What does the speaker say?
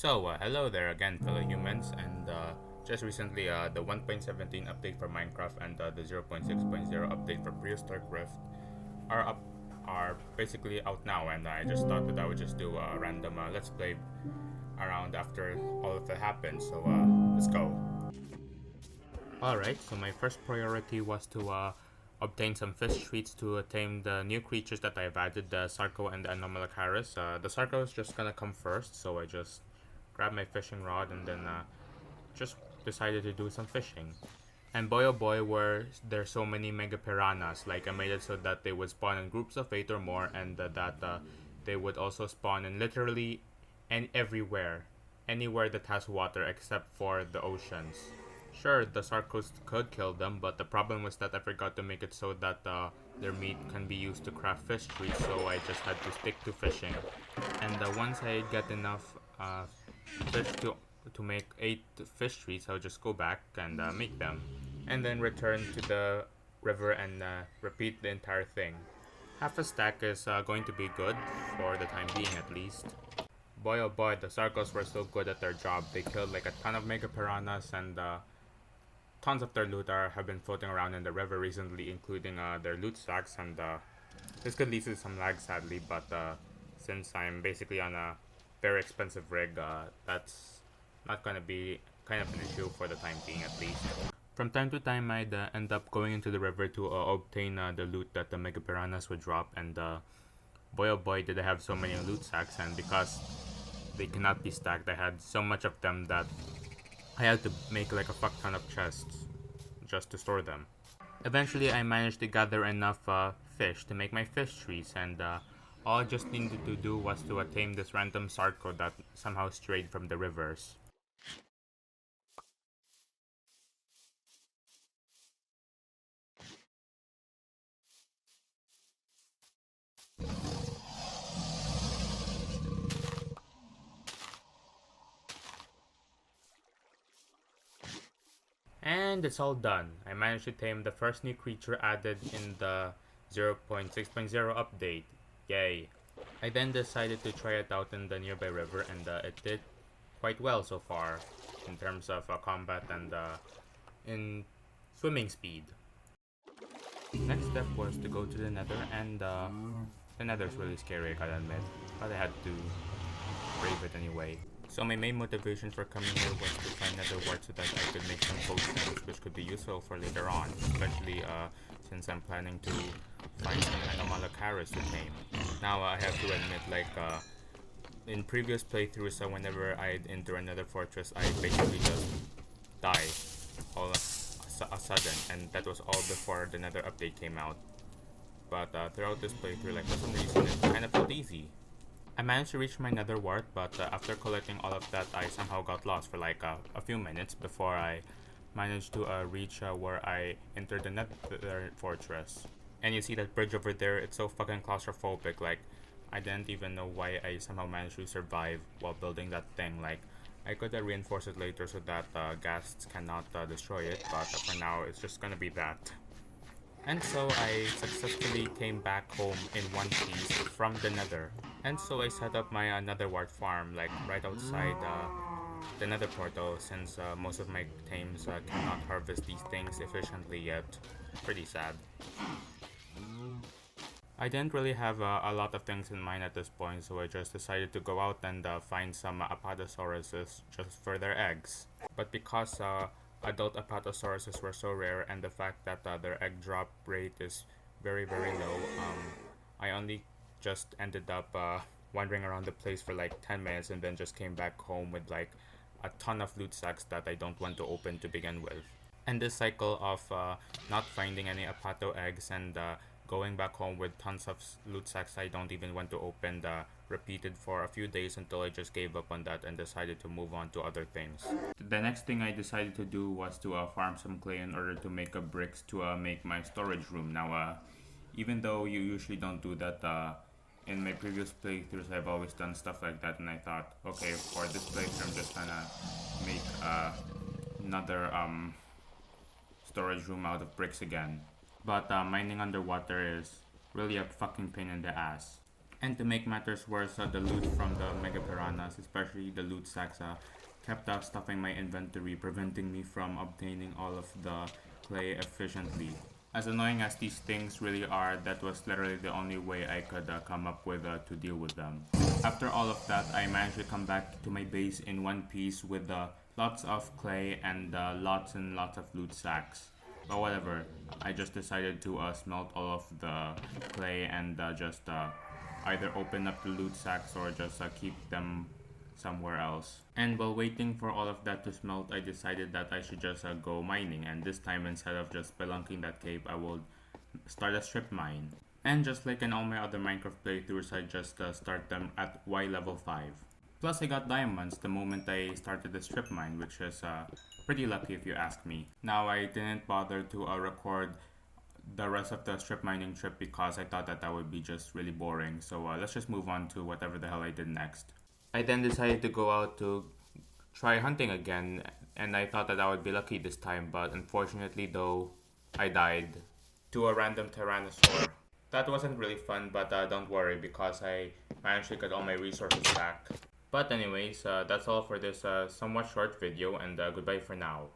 Hello there again, fellow humans, and just recently, the 1.17 update for Minecraft and the 0.6.0 update for Prehistoric Rift are up, are basically out now, and I just thought that I would just do a random let's play around after all of that happened. Let's go. Alright, so my first priority was to obtain some fish treats to tame the new creatures that I've added, the Sarco and the Anomalocaris. The Sarco is just gonna come first, so I just grabbed my fishing rod and then just decided to do some fishing. And boy oh boy, were there so many mega piranhas. Like, I made it so that they would spawn in groups of 8 or more, and that they would also spawn in literally everywhere. Anywhere that has water except for the oceans. Sure, the Sarcos could kill them, but the problem was that I forgot to make it so that their meat can be used to craft fish treats, so I just had to stick to fishing. And once I get enough fish to make 8 fish treats, I'll just go back and make them. And then return to the river and repeat the entire thing. Half a stack is going to be good, for the time being at least. Boy oh boy, the Sarcos were so good at their job. They killed like a ton of mega piranhas, and tons of their loot have been floating around in the river recently, including their loot sacks, and this could lead to some lag sadly, but since I'm basically on a very expensive rig, that's not gonna be kind of an issue for the time being at least. From time to time, I'd end up going into the river to obtain the loot that the mega piranhas would drop, and boy oh boy did I have so many loot sacks, and because they cannot be stacked, I had so much of them that I had to make like a fuck ton of chests just to store them. Eventually, I managed to gather enough fish to make my fish trees, and all I just needed to do was to tame this random Sarco that somehow strayed from the rivers. And it's all done. I managed to tame the first new creature added in the 0.6.0 update. Yay. I then decided to try it out in the nearby river, and it did quite well so far in terms of combat and in swimming speed. Next step was to go to the Nether, and the Nether's really scary, I gotta admit, but I had to brave it anyway. So my main motivation for coming here was to find Nether wart so that I could make some potions which could be useful for later on, especially since I'm planning to find some Anomalocaris to tame. Now I have to admit, like in previous playthroughs, whenever I'd enter another fortress, I basically just die all a sudden, and that was all before the Nether update came out. But throughout this playthrough, like, for some reason, it kind of felt easy. I managed to reach my Nether wart, but after collecting all of that, I somehow got lost for like a few minutes before I managed to reach where I entered the Nether fortress. And you see that bridge over there, it's so fucking claustrophobic, like, I didn't even know why I somehow managed to survive while building that thing. Like, I could reinforce it later so that ghasts cannot destroy it, but for now, it's just gonna be that. And so I successfully came back home in one piece from the Nether. And so I set up my Netherwart farm, like right outside the Nether portal, since most of my tames cannot harvest these things efficiently yet. Pretty sad. I didn't really have a lot of things in mind at this point, so I just decided to go out and find some Apatosauruses just for their eggs. But because adult Apatosauruses were so rare, and the fact that their egg drop rate is very low, I only just ended up wandering around the place for like 10 minutes and then just came back home with like a ton of loot sacks that I don't want to open to begin with. And this cycle of not finding any Apato eggs and going back home with tons of loot sacks I don't even want to open repeated for a few days until I just gave up on that and decided to move on to other things. The next thing I decided to do was to farm some clay in order to make a bricks to make my storage room. Now, even though you usually don't do that, in my previous playthroughs I've always done stuff like that, and I thought, okay, for this playthrough I'm just gonna make another storage room out of bricks again. But mining underwater is really a fucking pain in the ass. And to make matters worse, the loot from the Mega Piranhas, especially the loot sacks, kept stuffing my inventory, preventing me from obtaining all of the clay efficiently. As annoying as these things really are, that was literally the only way I could come up with to deal with them. After all of that, I managed to come back to my base in one piece with lots of clay and lots and lots of loot sacks. But whatever, I just decided to smelt all of the clay and just either open up the loot sacks or just keep them somewhere else. And while waiting for all of that to smelt, I decided that I should just go mining. And this time, instead of just spelunking that cave, I will start a strip mine. And just like in all my other Minecraft playthroughs, I just start them at Y level 5. Plus, I got diamonds the moment I started the strip mine, which is pretty lucky if you ask me. Now, I didn't bother to record the rest of the strip mining trip because I thought that would be just really boring. So let's just move on to whatever the hell I did next. I then decided to go out to try hunting again, and I thought that I would be lucky this time, but unfortunately, though, I died to a random tyrannosaur. That wasn't really fun, but don't worry because I managed to get all my resources back. But anyways, that's all for this somewhat short video, and goodbye for now.